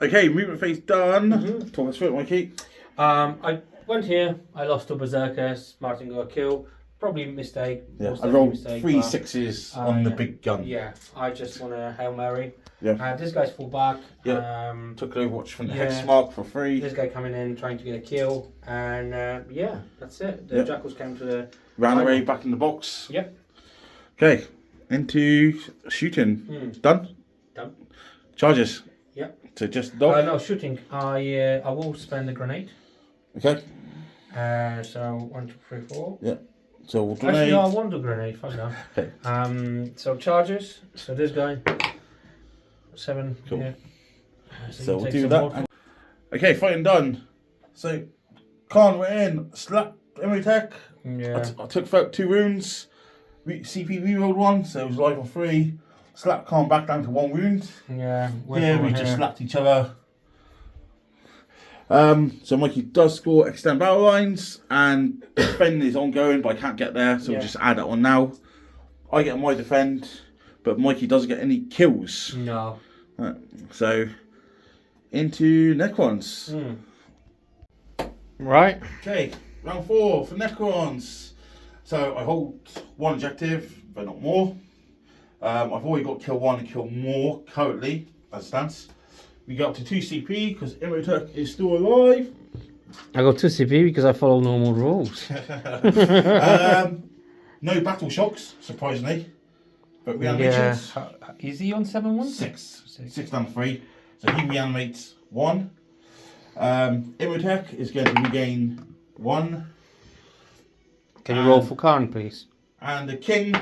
Okay, movement phase done. Talk us through it, Mikey. I went here, I lost to Berserkers, Martin got a kill. Probably a mistake. Yeah, most I definitely rolled mistake, 3 but, 6s on the big gun. Yeah, I just want to Hail Mary. Yeah. This guy's full back. Yeah. Took an Overwatch from the yeah. Hex Mark for free. This guy coming in trying to get a kill. And yeah, that's it. The Jackals came to the... Ran away back in the box. Yep. Okay, into shooting. Done? Done. Charges. Yep. So just dog. No, shooting. I will spend a grenade. Okay. So 1, 2, 3, 4. Yeah. So we'll Actually, grenade. no, I want a grenade. Fuck no. Okay. So charges. So this guy. 7. Cool. Yeah. So you we'll take do some that. more. Okay, fighting done. So Khan went in, slap Imotech. Yeah. I took out 2 wounds. CP rerolled 1, so it was live on 3. Slap Khan back down to 1 wound. Yeah. Here we just slapped each other. So Mikey does score extend battle lines and defend is ongoing, but I can't get there, so we'll just add that on now. I get my defend, but Mikey doesn't get any kills. No. So into Necrons. Right. Okay, round 4 for Necrons. So I hold 1 objective, but not more. I've already got kill 1 and kill more currently as it stands. We go up to 2 CP because Imotech is still alive. I got 2 CP because I follow normal rules. No battle shocks, surprisingly. But Yeah. reanimations. Is he on 7-1? 6 down 3. So he reanimates 1. Imotech is going to regain 1. Can you roll for Karn, please? And the king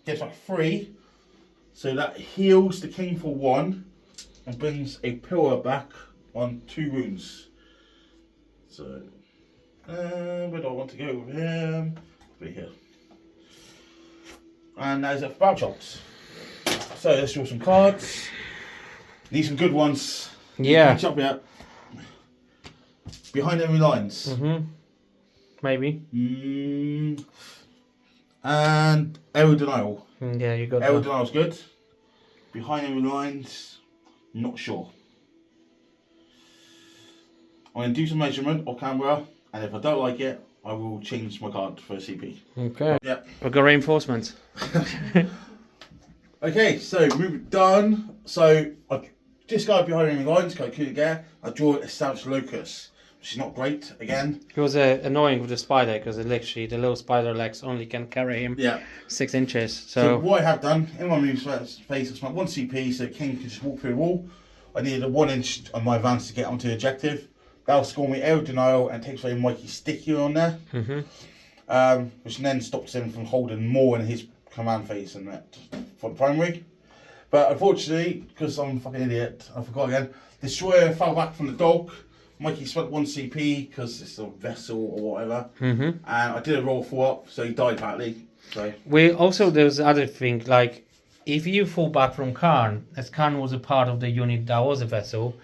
gets like 3. So that heals the king for 1 and brings a pillar back on 2 wounds. So, where do I want to go with him? Over here. And there's a battle shots. So let's draw some cards. Need some good ones. Yeah. Catch up here. Behind enemy lines. Maybe. And Error Denial. Yeah, you got Error that. Denial's good. Behind enemy lines, not sure. I'm going to do some measurement or camera, and if I don't like it, I will change my card for a CP. Okay. Yeah. We've got reinforcement. Okay, so movement done. So I discard behind enemy lines because I couldn't get. I draw established locus, which is not great again. It was annoying with the spider because literally the little spider legs only can carry him 6 inches. So So what I have done in my move phase, I spent 1 CP so King can just walk through the wall. I needed a 1 inch on my advance to get onto the objective. That'll score me Air Denial and takes away Mikey's sticky on there. Which then stops him from holding more in his command phase and that for the primary. But unfortunately, because I'm a fucking idiot, I forgot again. Destroyer fell back from the dog. Mikey spent 1 CP because it's a vessel or whatever. And I did a roll 4 up, so he died badly. So we also, there's other thing, like if you fall back from Karn, as Karn was a part of the unit that was a vessel,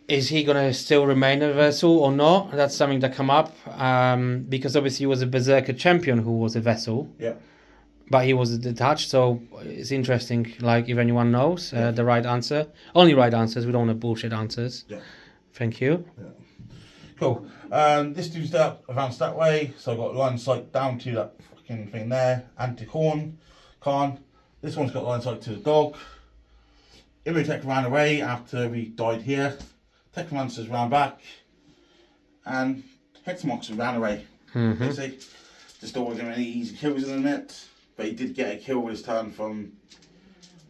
is he going to still remain a vessel or not? That's something that come up because obviously he was a Berserker champion who was a vessel. yeah. but he was detached. So it's interesting. Like if anyone knows the right answer, only right answers. We don't want bullshit answers. Yeah. Thank you. Yeah. Cool. This dude's that advanced that way, so I got line of sight down to that fucking thing there. Anti-Khan. This one's got line of sight to the dog. Imotech ran away after we died here. Technomancers ran back, and Hexamox ran away. Basically, just don't want any easy kills in a minute, but he did get a kill with his turn from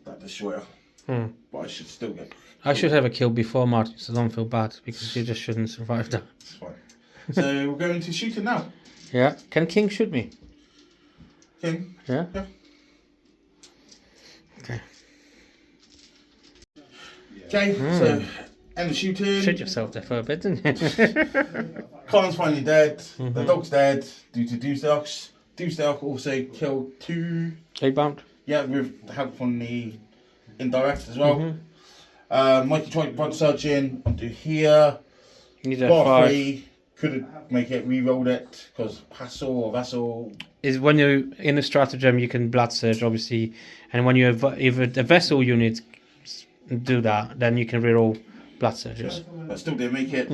that destroyer. But I should still get. I should have a kill before Martin, so don't feel bad because you just shouldn't survive that. It's fine. So we're going to shooting now. Yeah. Can King shoot me? King. Yeah. Yeah. Okay. Okay. So end the shooting. Shoot yourself there for a bit, didn't you? Colin's finally dead. The dog's dead due to Doomstalk. Doomstalk also killed 2. Bound. Yeah, with help from the indirect as well. Mikey tried to run surge in onto here. You need a Bar 5. 3 couldn't make it, re-rolled it because Hassel or Vessel. Is when you're in a stratagem, you can blood surge, obviously, and when you have if a vessel unit do that, then you can reroll blood surges. But still didn't make it.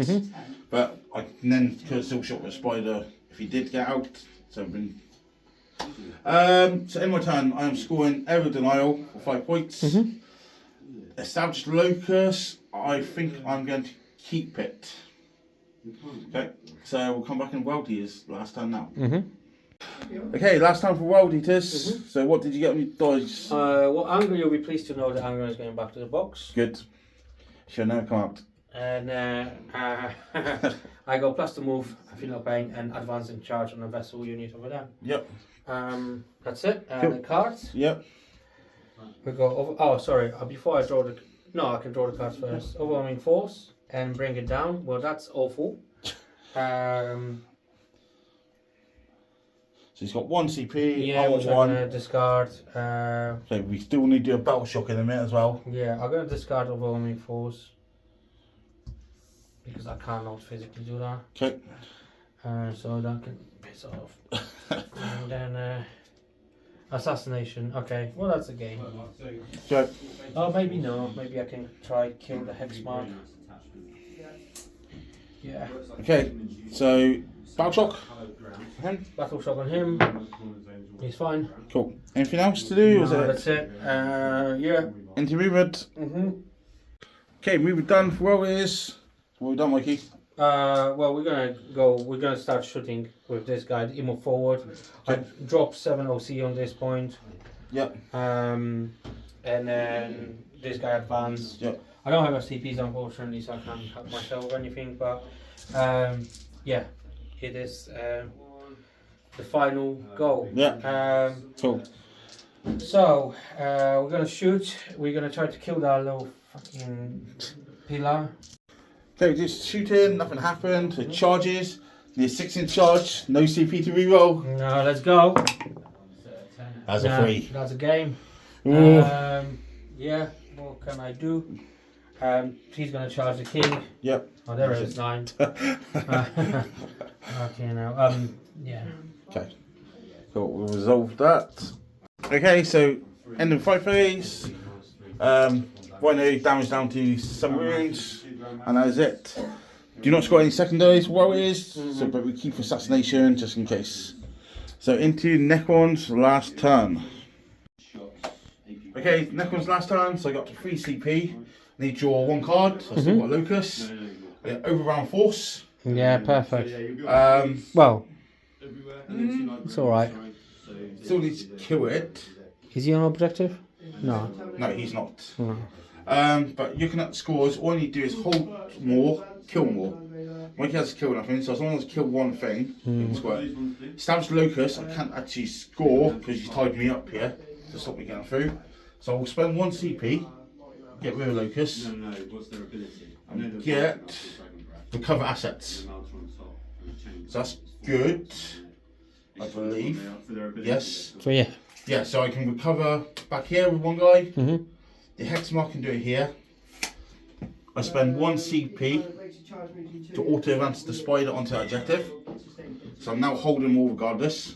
But I then could have still shot with a spider if he did get out. So so in my turn, I am scoring Error Denial for 5 points. Established Locus, I think I'm going to keep it. Okay, so we'll come back in World Eaters last time now. Okay, last time for World Eaters. So what did you get on your dice? Well, Angry, you'll be pleased to know that Angry is going back to the box. Good. She'll never come out. And I go plus to move, I feel no pain, and advance in charge on a vessel unit over there. Yep. That's it. Cool. The cards. Yep. We go over. Oh, sorry. Before I draw the. No, I can draw the cards first. Overwhelming force and bring it down. Well, that's awful. So he's got 1 CP. Yeah, which I'm gonna discard. So we still need to do a battle shock in a minute as well. Yeah, I'm gonna discard overwhelming force because I cannot physically do that. Okay. So that can piss off. And then assassination. Okay, well that's a game. So Oh, maybe no. Maybe I can try kill the hex mark. Yeah. okay. So battle shock. Battle shock on him. He's fine. Cool. Anything else to do? No, that's it. Yeah. Into movement. Okay, movement done for World Eaters. What have we done, Mikey? Well, we're gonna start shooting with this guy, Immo forward. I drop 7 OC on this point. Yep. And then this guy advanced. Yep. I don't have STPs unfortunately, so I can't help myself or anything, but yeah, it is the final goal. Yeah. Cool. So we're gonna shoot. We're gonna try to kill that little fucking pillar. Okay, just shooting, nothing happened. It charges. Need 6 in charge, no CP to reroll. No, let's go. As a 3. That's a game. Ooh. Yeah, what can I do? He's gonna charge the king. Yep. Oh, there it is, 9. Okay, now, yeah. Okay. Cool, we'll resolve that. Okay, so end of fight phase. Rhino damage down to 7 wounds, and that is it. Do not score any secondaries for warriors, so but we keep assassination just in case. So into Necron's last turn. Okay, Necron's last turn, so I got to 3 CP. I need to draw 1 card, so I still got Locus. Overround Force. Yeah, perfect. Well, it's alright. Still need to kill it. Is he on objective? No. No, he's not. No. But looking at the scores, all you need to do is hold more, kill more. Mikey has to kill nothing, so as long as I kill 1 thing, you can score it. Established Locus, I can't actually score because you tied me up here to stop me getting through. So I'll spend 1 CP, get rid of Locus, and get recover assets. So that's good, I believe. Yes. So yeah. Yeah, so I can recover back here with 1 guy. The hex mark can do it here. I spend 1 CP to auto advance the spider onto that objective. So I'm now holding more regardless.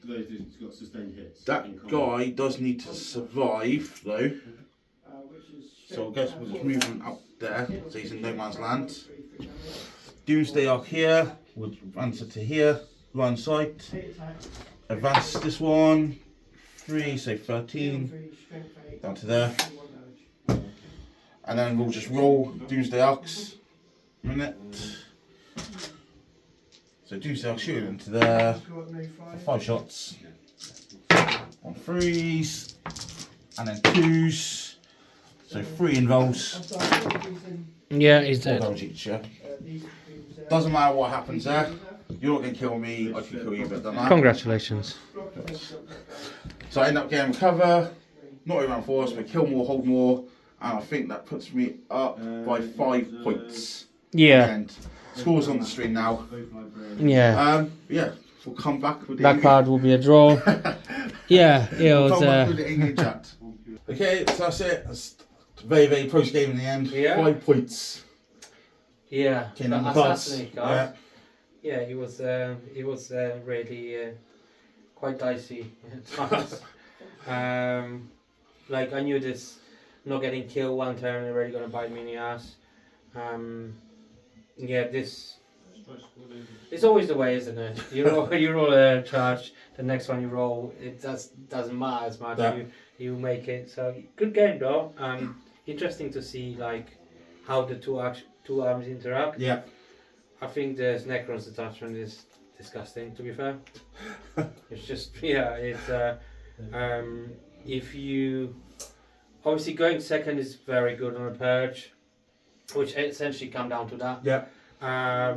those who's got sustained hits. That guy does need to survive though. So I guess we'll just move him out there, so he's in no man's land. Doomsday Arc here, we'll advance it to here, line of sight. Advance this one, 3, say 13, down to there. And then we'll just roll Doomsday Arcs, minute. So Doomsday Arc shooting into there, 5 shots. 1 3s, and then 2s. So 3 involves. Yeah, he's 4 dead. damage each, yeah. Doesn't matter what happens there. You're not going to kill me, I can kill you, but it doesn't matter. Congratulations. So I end up getting recover, not around force, but kill more, hold more, and I think that puts me up by 5 points. Yeah. And scores on the screen now. Yeah. Yeah, we'll come back with the That card will be a draw. Yeah, it we'll was. come back with the England chat. Okay, so that's it. That's very, very close game in the end. Yeah. 5 points. Yeah, Okay, number that cards. assassinate card. Yeah, he was really quite dicey at times. Like I knew this, not getting killed one turn already gonna bite me in the ass. Yeah, this. It's always the way, isn't it? You roll a charge. The next one you roll, it doesn't matter as much. Yeah. You make it. So good game though. Interesting to see like how the two armies interact. Yeah. I think the Necrons attachment is disgusting, to be fair. It's just, yeah, it's, if you, obviously going second is very good on a purge, which essentially come down to that. Yeah.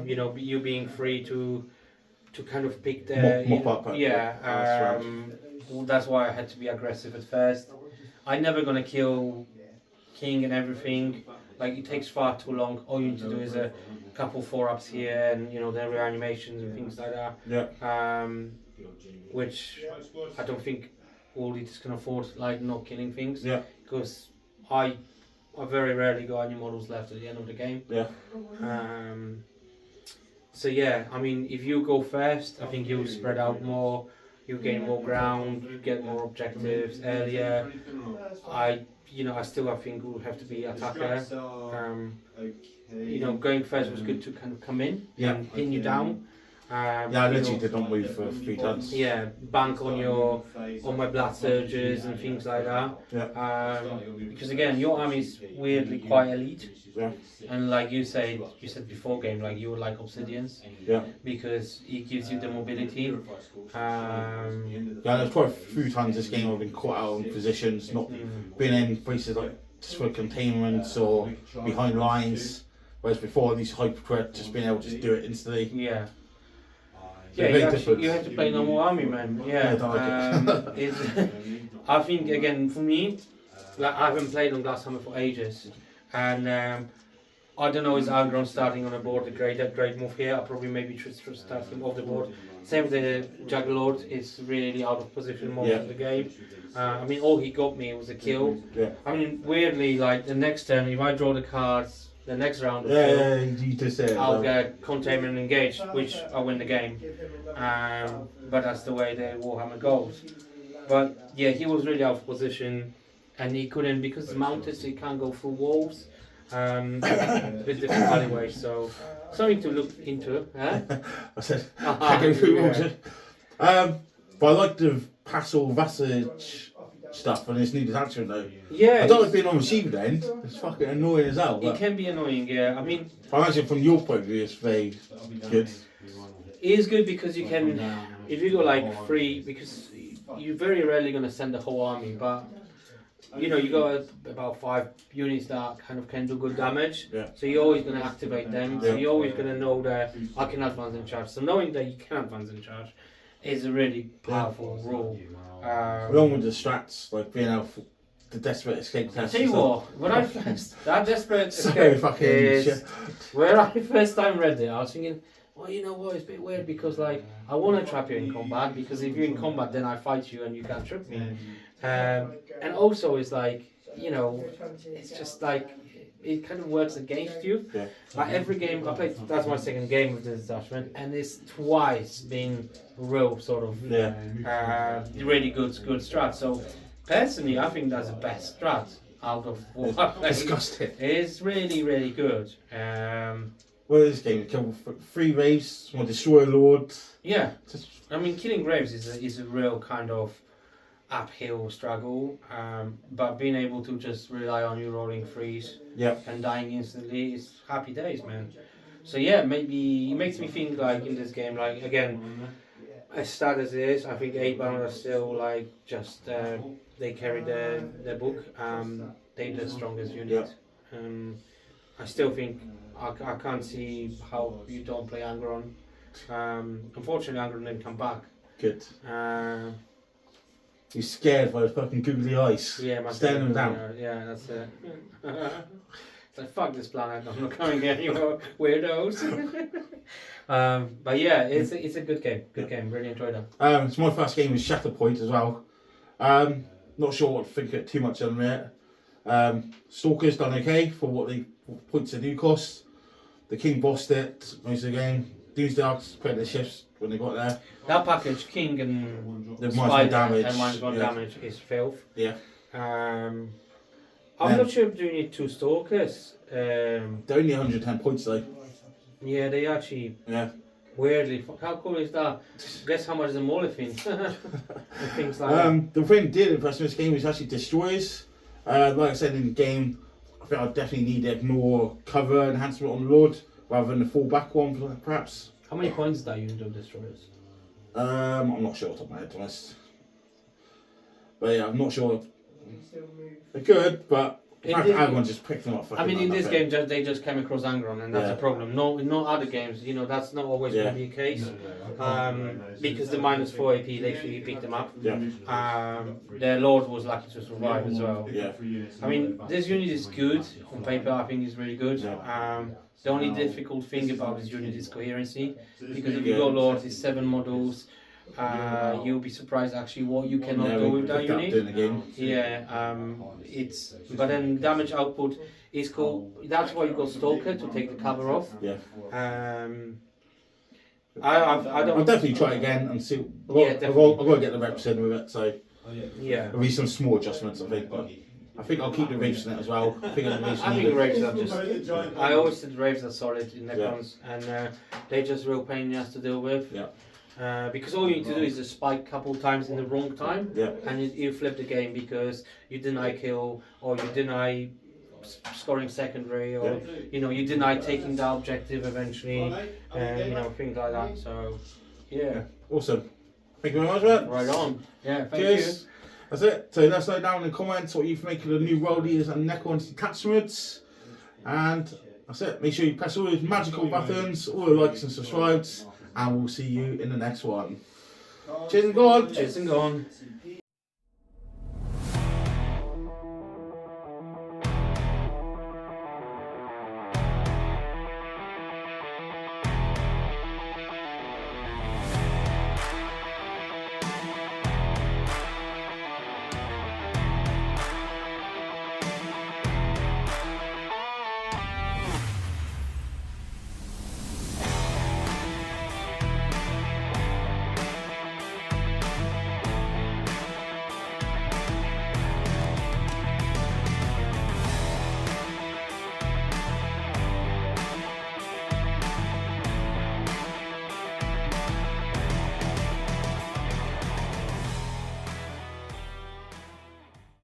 You know, you being free to kind of pick the, Mop up. yeah, that's why I had to be aggressive at first. I'm never gonna kill King and everything. Like it takes far too long. All you need to do is a couple 4-ups here, and you know the reanimations and things like that. Yeah. Which I don't think all leaders can afford, like not killing things. Yeah. Because I very rarely got any models left at the end of the game. Yeah. So yeah, I mean, if you go first, I think you'll spread out more. You gain more ground, you get more objectives earlier. I think will have to be attacker. You know, going first was good to kind of come in and pin you down. Yeah, I literally did not move for 3 turns. Yeah, bank on my blood surges and things like that. Yeah. Because again, your army's weirdly quite elite. Yeah. And like you said before game, like you would like obsidians. Yeah. Because it gives you the mobility. Yeah, there's quite a few times this game I've been caught out on positions, not being in places like just for containments or behind lines. Whereas before these hyper threat, just being able to just do it instantly. Yeah. So Yeah, you have to play normal army, man. Yeah. I think again for me, like I haven't played on Glasshammer for ages, and I don't know is Algron starting on the board a great move here. I'll probably maybe should start him off the board. Same with the Juggerlord is really out of position most of the game. I mean, all he got me was a kill. Yeah. I mean, weirdly, like the next turn, if I draw the cards, the next round, Yeah, you just said I'll get containment and engage, which I win the game. But that's the way the Warhammer goes. But yeah, he was really out of position, and he couldn't because it's mounted, so he can't go through walls. A bit different alleyway, so something to look into. Huh? I said, I go through water. But I like the Passel Vassage stuff and it's needed action though. Yeah. I don't like being on receiving end. It's fucking annoying as hell. It can be annoying, yeah. I mean, I imagine from your point of view, it's very good. It is good because you can, if you go like free, because you're very rarely going to send the whole army, but you know, you got about 5 units that kind of can do good damage. Yeah. So you're always going to activate them. So Yeah. you're always going to know that I can advance in charge. So knowing that you can advance in charge is a really powerful rule. Along with the strats, like being able to the desperate escape test. I tell you what, when I first, that desperate So escape fucking is, shit. where I first time read it, I was thinking, well, you know what, it's a bit weird because like, I want to trap you in combat because if you're in combat then I fight you and you can't trip me. And also it's like, you know, it's just like, it kind of works against you. Yeah. Like every game I played, that's my second game with this detachment, and it's twice been real sort of really good strat. So personally, I think that's the best strat out of what I played. Disgusting. It's really good. Well, this game, kill 3 raves, want to destroy a lord. Yeah, Just, I mean, killing graves is a real kind of uphill struggle, but being able to just rely on you rolling threes and dying instantly is happy days, man. So yeah, maybe it makes me think like in this game, like again, as sad as it is, I think 8-bound are still like just they carry their book. They're the strongest unit. I still think I can't see how you don't play Angron. Unfortunately, Angron didn't come back. good. You're scared by the fucking googly eyes. Yeah, staring them down. Yeah, that's it. It's like, fuck this planet, I'm not coming anymore, weirdos. But yeah, it's a good game. Good game, really enjoyed it. It's my first game with Shatterpoint as well. Not sure what to think of too much on it. Stalker's done okay for what the points they do cost. The King bossed it most of the game. Doomsday Arcs put their shifts when they got there. That package, King and The Spider damage. and -1 damage is filth. Yeah. I'm not sure if you need 2 Stalkers. They're only 110 points though. Yeah, they actually weirdly. How cool is that? Guess how much is a Molefin? And things like that. The thing that did impress me in this game is actually destroyers. Like I said in the game, I think I definitely needed more cover enhancement on the Lord rather than the fallback one, perhaps. How many points is that you do Destroyers? I'm not sure off the top of my head, to be honest. But yeah, I'm not sure. They're good, but everyone just picked them up. I mean, in this game, they just came across Angron, and that's a problem. No, in no other games, you know, that's not always going to be the case. Because the -4 AP, they should pick them up. Their Lord was lucky to survive as well. I mean, this unit is good on paper. I think it's really good. The only difficult thing about this unit is coherency, because if you go Lord, it's 7 models. You'll be surprised actually what you cannot do with that unit. But then damage output is cool. That's why you got Stalker to take the cover off. I'll definitely try it again and see. I've got to get the reps in with it, so there'll be some small adjustments, I think. But I think I'll keep the Raves in it as well. I think the Raves are just. I always said the Raves are solid in Necrons, and they're just real pain in the ass to deal with. Because all you need to do is just spike a couple times in the wrong time, and you flip the game because you deny kill or you deny scoring secondary, or you deny taking the objective eventually, things like that. So awesome. Thank you very much, man. Right on. Yeah, thank Cheers. you. That's it. So let us know down in the comments what you think of the new world leaders and Necrons detachments. And that's it. Make sure you press all those magical buttons, all the likes and subscribes, and we'll see you in the next one. Cheers and go on. Cheers and go on.